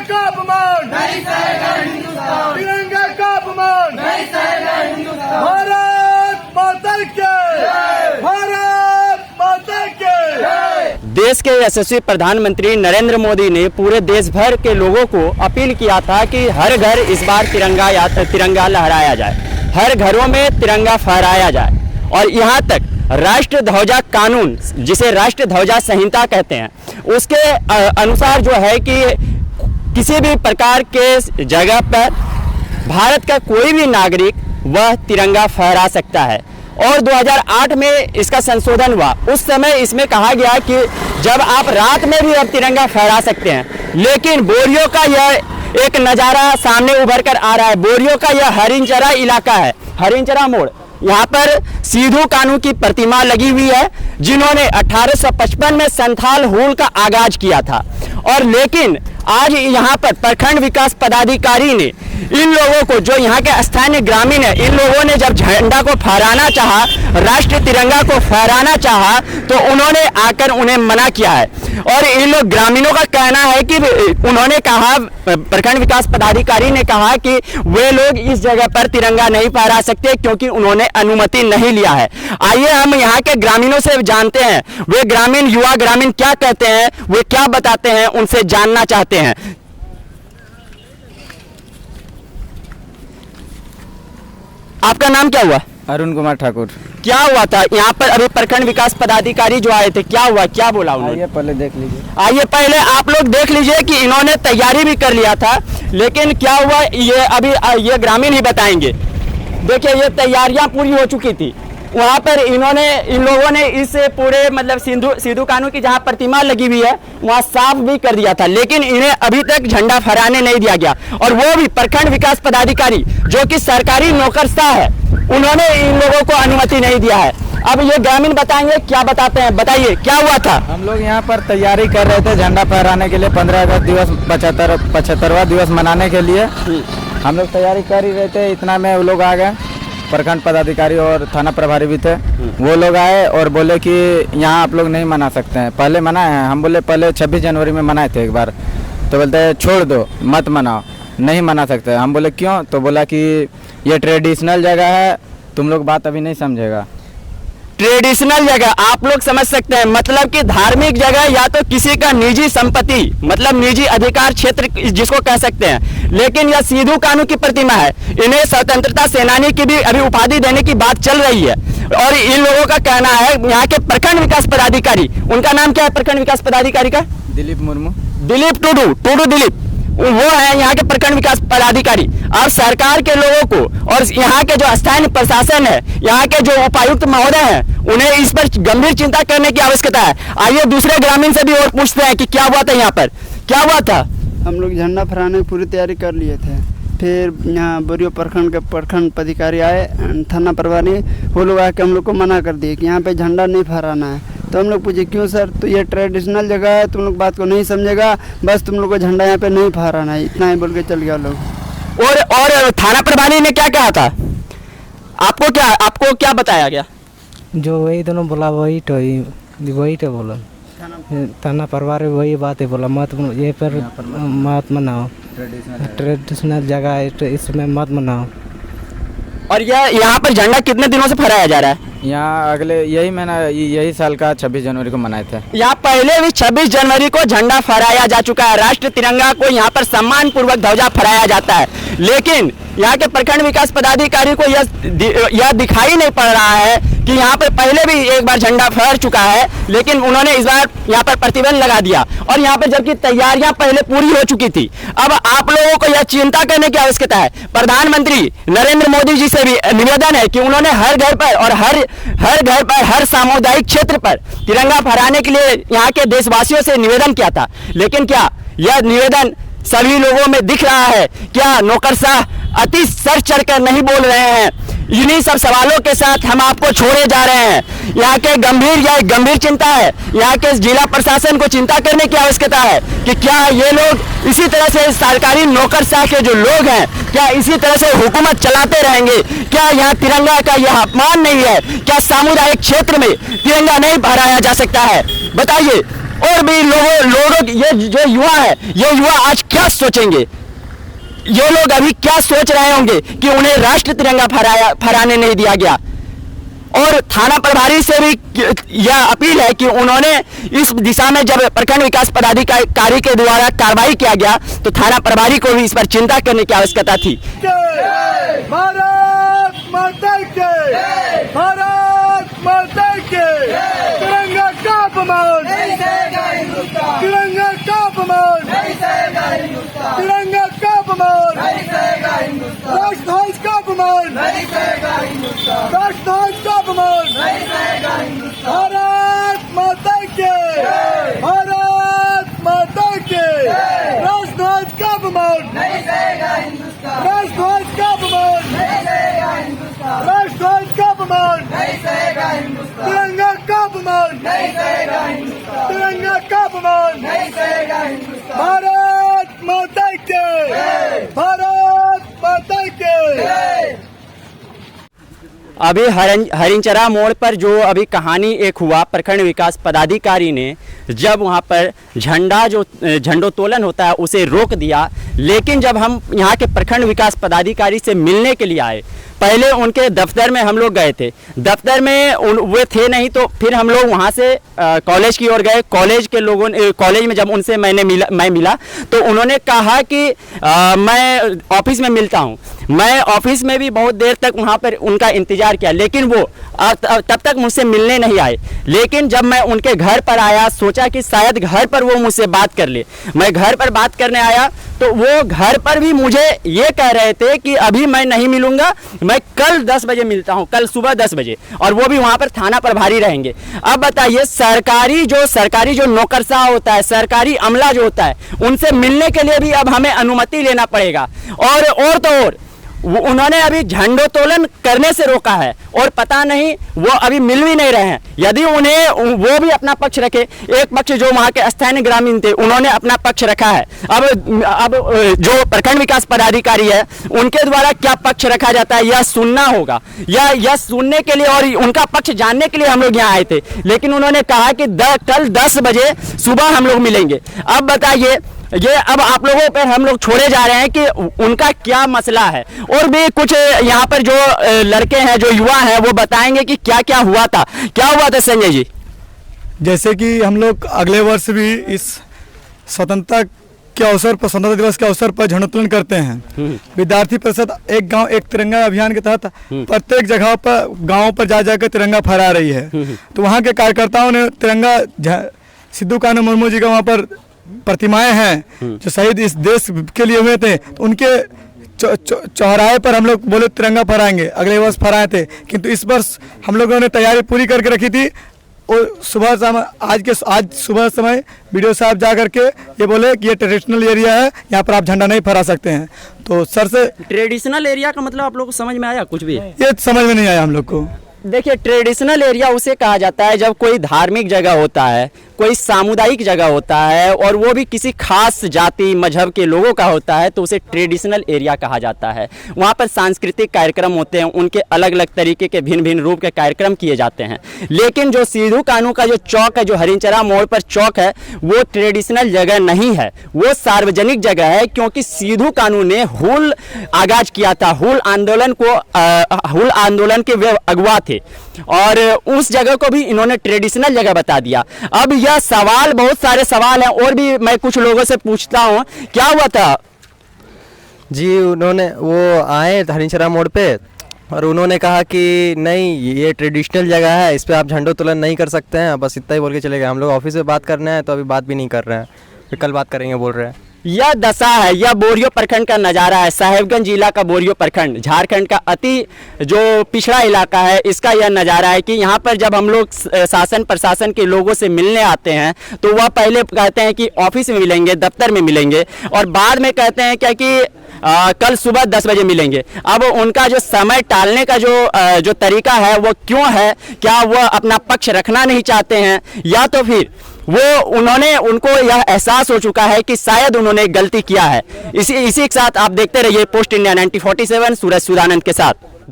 का अपमान नहीं सहेगा हिंदुस्तान, तिरंगा का अपमान नहीं सहेगा हिंदुस्तान। भारत माता के, भारत माता के। देश के यशस्वी प्रधानमंत्री नरेंद्र मोदी ने पूरे देश भर के लोगों को अपील किया था कि हर घर इस बार तिरंगा लहराया जाए, हर घरों में तिरंगा फहराया जाए। और यहाँ तक राष्ट्र ध्वजा कानून, जिसे राष्ट्र ध्वजा संहिता कहते हैं, उसके अनुसार जो है कि किसी भी प्रकार के जगह पर भारत का कोई भी नागरिक वह तिरंगा फहरा सकता है। और 2008 में इसका संशोधन हुआ। उस समय इसमें कहा गया कि जब आप रात में भी अब तिरंगा फहरा सकते हैं। लेकिन बोरियो का यह एक नज़ारा सामने उभर कर आ रहा है। बोरियो का यह हरिनचरा इलाका है, हरिनचरा मोड़। यहाँ पर सिद्धू कान्हू की प्रतिमा लगी हुई है, जिन्होंने 1855 में संथाल हुल का आगाज किया था। और लेकिन आज यहाँ पर प्रखंड विकास पदाधिकारी ने इन लोगों को, जो यहाँ के स्थानीय ग्रामीण है, इन लोगों ने जब झंडा को फहराना चाहा, राष्ट्रीय तिरंगा को फहराना चाहा, तो उन्होंने आकर उन्हें मना किया है। और इन लोग ग्रामीणों का कहना है कि उन्होंने कहा, प्रखंड विकास पदाधिकारी ने कहा कि वे लोग इस जगह पर तिरंगा नहीं फहरा सकते क्योंकि उन्होंने अनुमति नहीं लिया है। आइए हम यहाँ के ग्रामीणों से जानते हैं, वे ग्रामीण, युवा ग्रामीण क्या कहते हैं, वे क्या बताते हैं, उनसे जानना चाहते हैं। आपका नाम क्या हुआ? अरुण कुमार ठाकुर। क्या हुआ था यहाँ पर? अभी प्रखंड विकास पदाधिकारी जो आए थे, क्या हुआ, क्या बोला उन्होंने? आइए पहले देख लीजिए। आइए पहले आप लोग देख लीजिए कि इन्होंने तैयारी भी कर लिया था, लेकिन क्या हुआ ये अभी ये ग्रामीण ही बताएंगे। देखिए ये तैयारियां पूरी हो चुकी थी। वहाँ पर इन लोगों ने इस पूरे मतलब सिद्धू कान्हू की जहाँ प्रतिमा लगी हुई है वहाँ साफ भी कर दिया था, लेकिन इन्हें अभी तक झंडा फहराने नहीं दिया गया। और वो भी प्रखंड विकास पदाधिकारी जो कि सरकारी नौकरशाह है, उन्होंने इन लोगों को अनुमति नहीं दिया है। अब ये ग्रामीण बताएंगे, क्या बताते हैं, बताइए क्या हुआ था? हम लोग यहाँ पर तैयारी कर रहे थे झंडा फहराने के लिए, 15 अगस्त दिवस 75वां दिवस मनाने के लिए हम लोग तैयारी कर ही रहे थे। इतना में वो लोग आ गए, प्रखंड पदाधिकारी और थाना प्रभारी भी थे। वो लोग आए और बोले कि यहाँ आप लोग नहीं मना सकते हैं। पहले मनाए हैं, हम बोले पहले 26 जनवरी में मनाए थे एक बार, तो बोलते हैं छोड़ दो, मत मनाओ, नहीं मना सकते। हम बोले क्यों? तो बोला कि ये ट्रेडिशनल जगह है, तुम लोग बात अभी नहीं समझेगा। ट्रेडिशनल जगह आप लोग समझ सकते हैं, मतलब कि धार्मिक जगह या तो किसी का निजी संपत्ति, मतलब निजी अधिकार क्षेत्र जिसको कह सकते हैं। लेकिन यह सिद्धू कान्हू की प्रतिमा है, इन्हें स्वतंत्रता सेनानी की भी अभी उपाधि देने की बात चल रही है। और इन लोगों का कहना है, यहाँ के प्रखंड विकास पदाधिकारी, उनका नाम क्या है प्रखंड विकास पदाधिकारी का? दिलीप मुर्मू, दिलीप टूडू दिलीप, वो है यहाँ के प्रखंड विकास पदाधिकारी। और सरकार के लोगों को और यहाँ के जो स्थानीय प्रशासन है, यहाँ के जो उपायुक्त महोदय हैं, उन्हें इस पर गंभीर चिंता करने की आवश्यकता है। आइए दूसरे ग्रामीण से भी और पूछते हैं कि क्या हुआ था यहाँ पर, क्या हुआ था? हम लोग झंडा फहराने की पूरी तैयारी कर लिए थे। फिर यहाँ बोरियो प्रखंड के प्रखंड पदाधिकारी आए, थाना प्रभारी, वो लोग आके हम लोग को मना कर दिए कि यहाँ पे झंडा नहीं फहराना है। तो हम लोग पूछे क्यों सर? तो ये ट्रेडिशनल जगह है, तुम लोग बात को नहीं समझेगा, बस तुम लोग को झंडा यहाँ पे नहीं फहराना है, इतना ही बोल के चल गया लोग। और थाना प्रभारी ने क्या कहा था? आपको क्या बताया गया? जो वही दोनों बोला वही तो बोला। थाना प्रभारी वही बात है बोला, मत ये पर मत मनाओ, ट्रेडिशनल जगह है, इसमें मत मनाओ। और यहाँ पर झंडा कितने दिनों से फहराया जा रहा है? यहाँ अगले यही महीना, यही साल का 26 जनवरी को मनाए थे। यहाँ पहले भी 26 जनवरी को झंडा फहराया जा चुका है। राष्ट्रीय तिरंगा को यहाँ पर सम्मान पूर्वक ध्वजा फहराया जाता है। लेकिन यहाँ के प्रखंड विकास पदाधिकारी को यह दिखाई नहीं पड़ रहा है कि यहाँ पर पहले भी एक बार झंडा फहर चुका है, लेकिन उन्होंने इस बार यहाँ पर प्रतिबंध लगा दिया। और यहाँ पर जबकि तैयारियां पहले पूरी हो चुकी थी। अब आप लोगों को यह चिंता करने की आवश्यकता है। प्रधानमंत्री नरेंद्र मोदी जी से भी निवेदन है कि उन्होंने हर घर पर और हर घर पर, हर सामुदायिक क्षेत्र पर तिरंगा फहराने के लिए यहाँ के देशवासियों से निवेदन किया था। लेकिन क्या यह निवेदन सभी लोगों में दिख रहा है? क्या नौकरशाह अति सर चढ़कर नहीं बोल रहे हैं? इन्हीं सब सवालों के साथ हम आपको छोड़े जा रहे हैं। यहाँ के गंभीर चिंता है। यहाँ के जिला प्रशासन को चिंता करने की आवश्यकता है कि क्या ये लोग इसी तरह से सरकारी नौकरशाह के जो लोग हैं, क्या इसी तरह से हुकूमत चलाते रहेंगे? क्या यहाँ तिरंगा का यह अपमान नहीं है? क्या सामुदायिक क्षेत्र में तिरंगा नहीं फहराया जा सकता है? बताइए और भी लोगों ये जो युवा है, ये युवा आज क्या सोचेंगे? ये लोग अभी क्या सोच रहे होंगे कि उन्हें राष्ट्र तिरंगा फहराने नहीं दिया गया। और थाना प्रभारी से भी यह अपील है कि उन्होंने इस दिशा में जब प्रखंड विकास पदाधिकारी के द्वारा कार्रवाई किया गया तो थाना प्रभारी को भी इस पर चिंता करने की आवश्यकता थी। भारत माता के, भारत माता के, तिरंगा का अपमान, तिरंगा का अपमान, तिरंगा का अपमान, राष्ट्रध्वज का अपमान, राष्ट्रध्वज का अपमान, भारत माता के, भारत माता के, राष्ट्रध्वज का अपमान, राष्ट्रध्वज का अपमान, राष्ट्रध्वज का अपमान, तिरंगा का अपमान, तिरंगा का अपमान, भारत माता के, भारत माता के। अभी हरिंचरा मोड़ पर जो अभी कहानी एक हुआ, प्रखंड विकास पदाधिकारी ने जब वहाँ पर झंडोत्तोलन होता है उसे रोक दिया। लेकिन जब हम यहाँ के प्रखंड विकास पदाधिकारी से मिलने के लिए आए, पहले उनके दफ्तर में हम लोग गए थे, दफ्तर में वे थे नहीं, तो फिर हम लोग वहाँ से कॉलेज की ओर गए। कॉलेज के लोगों ने, कॉलेज में जब उनसे मैं मिला तो उन्होंने कहा कि मैं ऑफिस में मिलता हूँ। मैं ऑफिस में भी बहुत देर तक वहाँ पर उनका इंतज़ार किया, लेकिन वो तब तक मुझसे मिलने नहीं आए। लेकिन जब मैं उनके घर पर आया, सोचा कि शायद घर पर वो मुझसे बात कर ले। मैं घर पर बात करने आया तो वो घर पर भी मुझे ये कह रहे थे कि अभी मैं नहीं मिलूंगा, मैं कल 10 बजे मिलता हूं, कल सुबह 10 बजे, और वो भी वहां पर थाना प्रभारी रहेंगे। अब बताइए, सरकारी जो नौकरशाह होता है, सरकारी अमला जो होता है, उनसे मिलने के लिए भी अब हमें अनुमति लेना पड़ेगा। और तो और उन्होंने अभी झंडोत्तोलन करने से रोका है और पता नहीं वो अभी मिल भी नहीं रहे हैं। यदि उन्हें वो भी अपना पक्ष रखे, एक पक्ष जो वहाँ के स्थानीय ग्रामीण थे उन्होंने अपना पक्ष रखा है, अब जो प्रखंड विकास पदाधिकारी है उनके द्वारा क्या पक्ष रखा जाता है यह सुनना होगा, यह सुनने के लिए और उनका पक्ष जानने के लिए हम लोग यहाँ आए थे। लेकिन उन्होंने कहा कि कल 10 बजे सुबह हम लोग मिलेंगे। अब बताइए, ये अब आप लोगों पर हम लोग छोड़े जा रहे हैं कि उनका क्या मसला है। और भी कुछ यहाँ पर जो लड़के हैं, जो युवा हैं, वो बताएंगे कि क्या क्या हुआ था। क्या हुआ था संजय जी? जैसे कि हम लोग अगले वर्ष भी इस स्वतंत्रता के अवसर पर, स्वतंत्रता दिवस के अवसर पर झंडोत्तोलन करते हैं। विद्यार्थी परिषद एक गांव एक तिरंगा अभियान के तहत प्रत्येक जगह पर, गाँव पर जा जाकर तिरंगा फहरा रही है। तो वहाँ के कार्यकर्ताओं ने तिरंगा, सिद्धू कान्हू मुर्मू जी का वहाँ पर प्रतिमाएं हैं जो शहीद इस देश के लिए हुए थे, तो उनके चौराहे पर हम लोग बोले तिरंगा फहराएंगे। अगले वर्ष फहराए थे, किंतु इस वर्ष हम लोगों ने तैयारी पूरी करके रखी थी। और सुबह समय आज सुबह समय वीडियो साहब जा करके ये बोले कि ये ट्रेडिशनल एरिया है, यहाँ पर आप झंडा नहीं फहरा सकते हैं। तो सर से ट्रेडिशनल एरिया का मतलब आप लोग को समझ में आया? कुछ भी ये समझ में नहीं आया हम लोग को। देखिए, ट्रेडिशनल एरिया उसे कहा जाता है जब कोई धार्मिक जगह होता है, कोई सामुदायिक जगह होता है और वो भी किसी खास जाति मजहब के लोगों का होता है, तो उसे ट्रेडिशनल एरिया कहा जाता है। वहाँ पर सांस्कृतिक कार्यक्रम होते हैं, उनके अलग अलग तरीके के भिन्न भिन्न रूप के कार्यक्रम किए जाते हैं। लेकिन जो सिद्धू कान्हू का जो चौक है, जो हरिंचरा मोड़ पर चौक है, वो ट्रेडिशनल जगह नहीं है, वो सार्वजनिक जगह है। क्योंकि सिद्धू कान्हू ने हुल आगाज किया था, हुल आंदोलन के वे अगुवा थे, और उस जगह को भी इन्होंने ट्रेडिशनल जगह बता दिया। अब यह सवाल, बहुत सारे सवाल हैं और भी मैं कुछ लोगों से पूछता हूँ, क्या हुआ था जी? उन्होंने वो आए हरिंचरा मोड़ पे और उन्होंने कहा कि नहीं, ये ट्रेडिशनल जगह है, इस पे आप झंडोत्तोलन नहीं कर सकते हैं, बस इतना ही बोल के चले गए। हम लोग ऑफिस में बात करना है तो अभी बात भी नहीं कर रहे हैं, फिर कल बात करेंगे बोल रहे हैं। यह दशा है, यह बोरियो प्रखंड का नज़ारा है। साहेबगंज जिला का बोरियो प्रखंड झारखंड का अति जो पिछड़ा इलाका है, इसका यह नज़ारा है कि यहाँ पर जब हम लोग शासन प्रशासन के लोगों से मिलने आते हैं तो वह पहले कहते हैं कि ऑफिस में मिलेंगे, दफ्तर में मिलेंगे, और बाद में कहते हैं क्या कि कल सुबह 10 बजे मिलेंगे। अब उनका जो समय टालने का जो तरीका है वो क्यों है? क्या वह अपना पक्ष रखना नहीं चाहते हैं, या तो फिर उनको यह एहसास हो चुका है कि शायद उन्होंने गलती किया है। इसी के साथ आप देखते रहिए पोस्ट इंडिया 9047 सूरज सुदानंद के साथ।